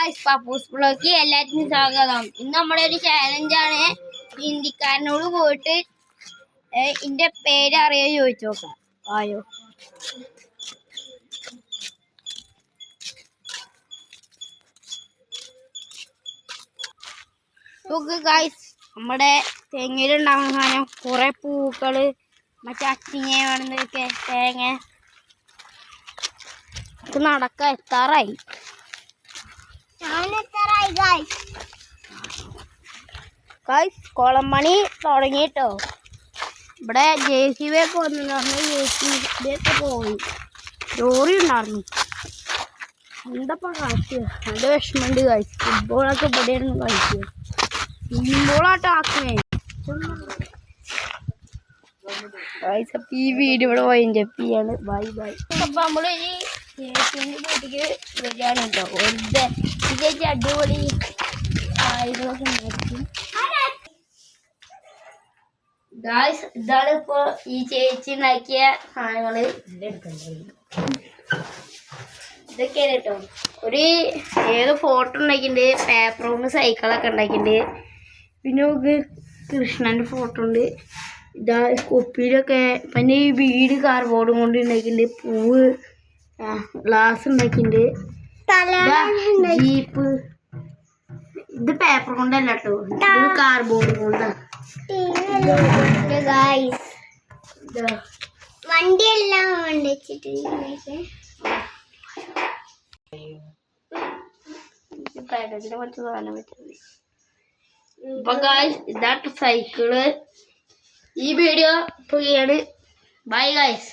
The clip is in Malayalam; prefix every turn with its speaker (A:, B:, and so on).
A: ഗായ്സ് പപ്പൂസ് ബ്ലോഗിലേക്ക് എല്ലാവർക്കും സ്വാഗതം. ഇന്ന് നമ്മുടെ ഒരു ചാലഞ്ചാണ്. ഹിന്ദിക്കാരനോട് പോയിട്ട് എന്റെ പേര് അറിയോ ചോദിച്ചു നോക്കാം. ആയോ ഗായ്സ്, നമ്മുടെ തെങ്ങിലുണ്ടാകുന്ന സാധനം കുറെ പൂക്കള് മറ്റേ അച്ചിങ്ങയൊക്കെ തേങ്ങ നടക്കാൻ എത്താറായി. കുളമ്പണി തുടങ്ങിട്ടോ. ഇവിടെ JCB ഒക്കെ വന്നിട്ടുണ്ടായിരുന്നു. JCB ഒക്കെ പോയി. ലോറി ഉണ്ടായിരുന്നു. എന്തപ്പാ കാറ്റ്, നല്ല വിഷമമുണ്ട്. കഴിച്ചു ഫുട്ബോളൊക്കെ ഇവിടെയായിരുന്നു കളിക്കുക. ഫുട്ബോളായിട്ട് ആക്കണേ. ഈ വീഡിയോ ഇവിടെ വൈൻഡപ്പ് ചെയ്യാണ്. Bye bye. അപ്പൊ നമ്മള് ഈ ചേച്ചിന്റെ വീട്ടിക്ക് വരികയാണ് കേട്ടോ. വെറുതെ ഈ ചേച്ചി അടിപൊളി ആയുധമൊക്കെ ഉണ്ടായിരിക്കും. ഗായ്സ്, ഇതാണ് ഇപ്പൊ ഈ ചേച്ചി ഉണ്ടാക്കിയ സാധനങ്ങള്. ഇതൊക്കെയാണ് കേട്ടോ. ഒരു ഏത് ഫോട്ടോ ഉണ്ടാക്കിണ്ട്, പേപ്പർ കൊണ്ട് സൈക്കിളൊക്കെ ഉണ്ടാക്കിണ്ട്. പിന്നെ നമുക്ക് കൃഷ്ണന്റെ ഫോട്ടോ ഉണ്ട്. ഇതാ കുപ്പിയിലൊക്കെ. പിന്നെ ഈ വീട് കാർബോർഡും കൊണ്ട് ഉണ്ടാക്കിണ്ട്. പൂവ് ഗ്ലാസ് ഉണ്ടാക്കിണ്ട്. ജീപ്പ് ഇത് പേപ്പർ കൊണ്ടല്ല കേട്ടോ, ഇത് കാർബോർഡ് കൊണ്ടാ. വണ്ടിയെല്ലാം ഇപ്പൊ ഗായ്സ് ഇതാട്ട് സൈക്കിള്. ഈ വീഡിയോ ഇപ്പൊ ചെയ്യാണ്. Bye guys.